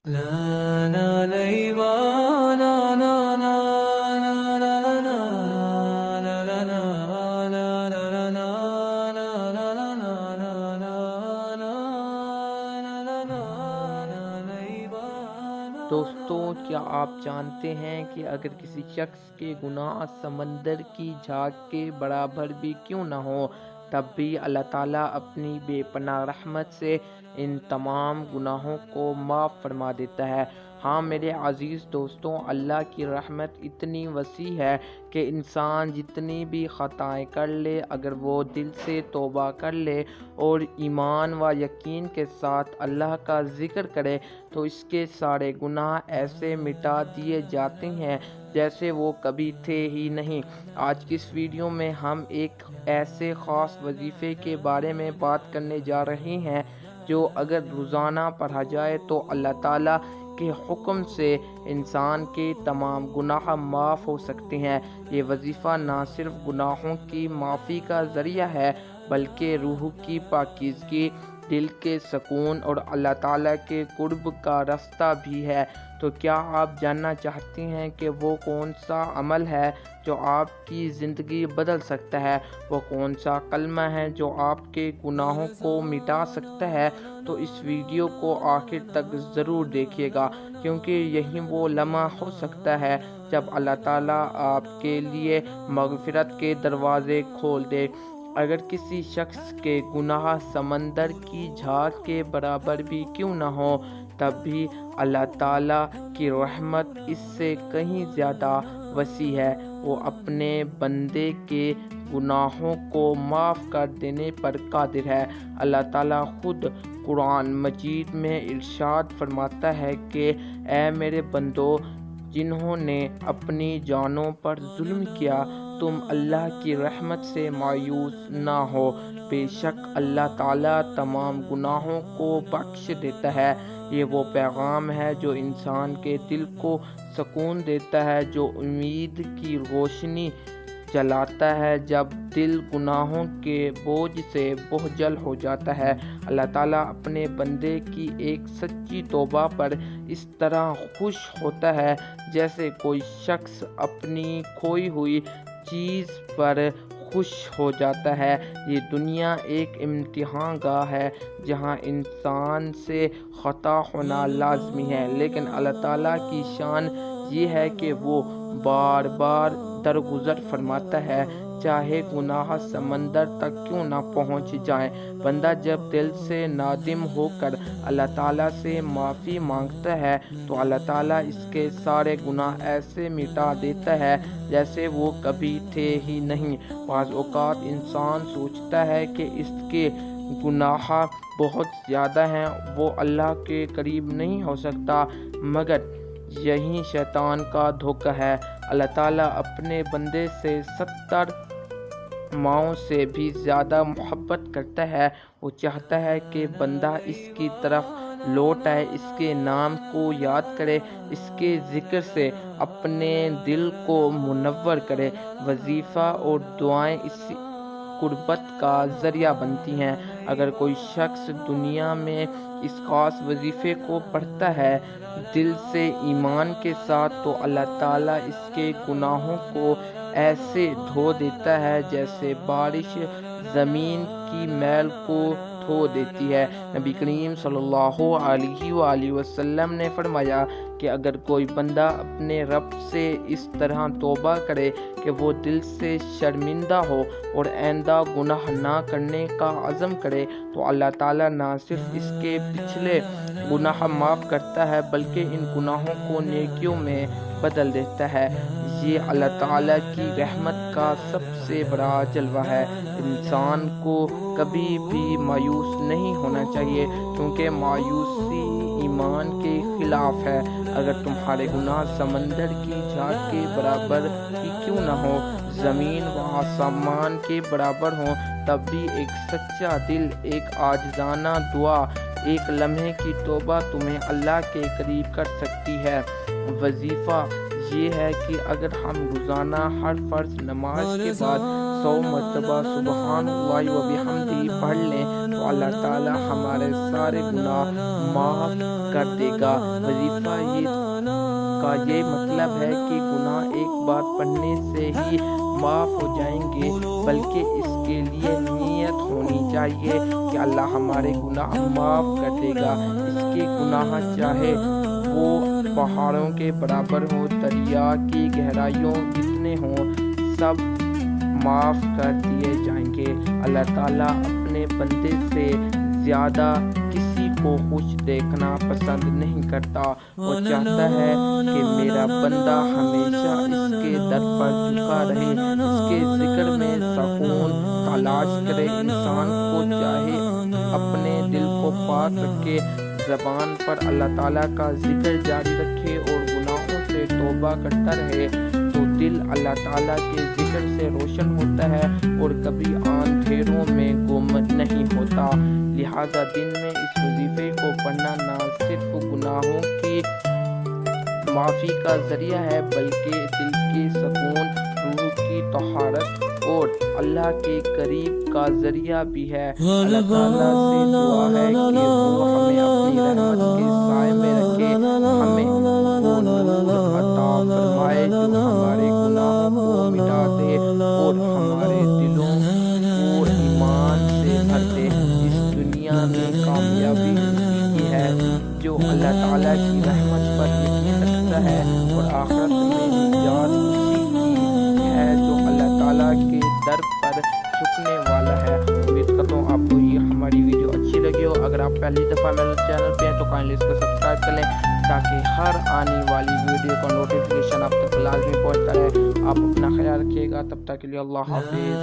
لا لا ليبا لا لا لا لا لا لا لا لا لا لا لا دوستوں، کیا آپ جانتے ہیں کہ اگر کسی شخص کے گناہ سمندر کی جھاگ کے برابر بھی کیوں نہ ہو، تب بھی اللہ تعالیٰ اپنی بے پناہ رحمت سے ان تمام گناہوں کو معاف فرما دیتا ہے۔ ہاں میرے عزیز دوستوں، اللہ کی رحمت اتنی وسیع ہے کہ انسان جتنی بھی خطائیں کر لے، اگر وہ دل سے توبہ کر لے اور ایمان و یقین کے ساتھ اللہ کا ذکر کرے تو اس کے سارے گناہ ایسے مٹا دیے جاتے ہیں جیسے وہ کبھی تھے ہی نہیں۔ آج کی اس ویڈیو میں ہم ایک ایسے خاص وظیفے کے بارے میں بات کرنے جا رہے ہیں جو اگر روزانہ پڑھا جائے تو اللہ تعالیٰ کے حکم سے انسان کے تمام گناہ معاف ہو سکتے ہیں۔ یہ وظیفہ نہ صرف گناہوں کی معافی کا ذریعہ ہے بلکہ روح کی پاکیزگی، دل کے سکون اور اللہ تعالیٰ کے قرب کا راستہ بھی ہے۔ تو کیا آپ جاننا چاہتے ہیں کہ وہ کون سا عمل ہے جو آپ کی زندگی بدل سکتا ہے؟ وہ کون سا کلمہ ہے جو آپ کے گناہوں کو مٹا سکتا ہے؟ تو اس ویڈیو کو آخر تک ضرور دیکھیے گا، کیونکہ یہی وہ لمحہ ہو سکتا ہے جب اللہ تعالیٰ آپ کے لیے مغفرت کے دروازے کھول دے۔ اگر کسی شخص کے گناہ سمندر کی جھاگ کے برابر بھی کیوں نہ ہو، تب بھی اللہ تعالیٰ کی رحمت اس سے کہیں زیادہ وسیع ہے۔ وہ اپنے بندے کے گناہوں کو معاف کر دینے پر قادر ہے۔ اللہ تعالیٰ خود قرآن مجید میں ارشاد فرماتا ہے کہ اے میرے بندو، جنہوں نے اپنی جانوں پر ظلم کیا، تم اللہ کی رحمت سے مایوس نہ ہو، بے شک اللہ تعالیٰ تمام گناہوں کو بخش دیتا ہے۔ یہ وہ پیغام ہے جو انسان کے دل کو سکون دیتا ہے، جو امید کی روشنی جلاتا ہے جب دل گناہوں کے بوجھ سے بوجھل ہو جاتا ہے۔ اللہ تعالیٰ اپنے بندے کی ایک سچی توبہ پر اس طرح خوش ہوتا ہے جیسے کوئی شخص اپنی کھوئی ہوئی چیز پر خوش ہو جاتا ہے۔ یہ دنیا ایک امتحان گاہ ہے جہاں انسان سے خطا ہونا لازمی ہے، لیکن اللہ تعالیٰ کی شان یہ ہے کہ وہ بار بار درگزر فرماتا ہے، چاہے گناہ سمندر تک کیوں نہ پہنچ جائیں۔ بندہ جب دل سے نادم ہو کر اللہ تعالیٰ سے معافی مانگتا ہے تو اللہ تعالیٰ اس کے سارے گناہ ایسے مٹا دیتا ہے جیسے وہ کبھی تھے ہی نہیں۔ بعض اوقات انسان سوچتا ہے کہ اس کے گناہ بہت زیادہ ہیں، وہ اللہ کے قریب نہیں ہو سکتا، مگر یہی شیطان کا دھوکہ ہے۔ اللہ تعالیٰ اپنے بندے سے 70 ماؤں سے بھی زیادہ محبت کرتا ہے۔ وہ چاہتا ہے کہ بندہ اس کی طرف لوٹ آئے، اس کے نام کو یاد کرے، اس کے ذکر سے اپنے دل کو منور کرے۔ وظیفہ اور دعائیں اس قربت کا ذریعہ بنتی ہیں۔ اگر کوئی شخص دنیا میں اس خاص وظیفے کو پڑھتا ہے دل سے ایمان کے ساتھ، تو اللہ تعالیٰ اس کے گناہوں کو ایسے دھو دیتا ہے جیسے بارش زمین کی میل کو دھو دیتی ہے۔ نبی کریم صلی اللہ علیہ وآلہ وسلم نے فرمایا کہ اگر کوئی بندہ اپنے رب سے اس طرح توبہ کرے کہ وہ دل سے شرمندہ ہو اور آئندہ گناہ نہ کرنے کا عزم کرے، تو اللہ تعالیٰ نہ صرف اس کے پچھلے گناہ معاف کرتا ہے بلکہ ان گناہوں کو نیکیوں میں بدل دیتا ہے۔ یہ اللہ تعالیٰ کی رحمت کا سب سے بڑا جلوہ ہے۔ انسان کو کبھی بھی مایوس نہیں ہونا چاہیے، کیونکہ مایوسی ایمان کے خلاف ہے۔ اگر تمہارے گناہ سمندر کی جھاگ کے برابر ہی کیوں نہ ہو، زمین و آسمان کے برابر ہوں، تب بھی ایک سچا دل، ایک عاجزانہ دعا، ایک لمحے کی توبہ تمہیں اللہ کے قریب کر سکتی ہے۔ وظیفہ یہ ہے کہ اگر ہم روزانہ ہر فرض نماز کے بعد 100 مرتبہ سبحان اللہ و بحمدہ پڑھ لیں تو اللہ تعالی ہمارے سارے گناہ معاف کر دے گا۔ وظیفہ کا یہ مطلب ہے کہ گناہ ایک بار پڑھنے سے ہی معاف ہو جائیں گے، بلکہ اس کے لیے نیت ہونی چاہیے کہ اللہ ہمارے گناہ معاف کر دے گا۔ اس کے گناہ چاہے وہ پہاڑوں کے برابر ہو، دریا کی گہرائیوں جتنے ہوں، سب معاف کر دیے جائیں گے۔ اللہ تعالیٰ اپنے بندے سے زیادہ کسی کو خوش دیکھنا پسند نہیں کرتا، وہ چاہتا ہے کہ میرا بندہ ہمیشہ اس کے در پر جھکا رہے، اس کے ذکر میں سکون تلاش کرے۔ انسان کو چاہے اپنے دل کو پاک رکھے، زبان پر اللہ تعالیٰ کا ذکر جاری رکھے اور گناہوں سے توبہ کرتا رہے، تو دل اللہ تعالیٰ کے ذکر سے روشن ہوتا ہے اور کبھی اندھیروں میں گم نہیں ہوتا۔ لہذا دن میں اس وظیفے کو پڑھنا نہ صرف گناہوں کی معافی کا ذریعہ ہے، بلکہ دل کے سکون، روح کی طہارت اور اللہ کے قریب کا ذریعہ بھی ہے۔ اللہ تعالیٰ سے دعا ہے کہ وہ ہمیں اپنی رحمت کے سائے میں رکھے، ہمیں وہ نور عطا فرمائے جو ہمارے گناہوں کو مٹا دے اور ہمارے دلوں کو ایمان سے بھر دے۔ اس دنیا میں کامیابی اسی کی ہے جو اللہ تعالیٰ کی رحمت پر یقین رکھتا ہے، اور آخرت میں نجات اسی کی ہے جو اللہ تعالیٰ کے در پر جھکنے والا ہے۔ امید کرتا ہوں آپ کو یہ ہماری ویڈیو اچھی لگی ہو۔ اگر آپ پہلی دفعہ میرے چینل پہ ہیں تو کائنڈلی اس کو سبسکرائب کر لیں تاکہ ہر آنے والی ویڈیو کا نوٹیفیکیشن آپ تک لازمی پہنچتا رہے۔ آپ اپنا خیال رکھیے گا، تب تک کے لیے اللہ حافظ۔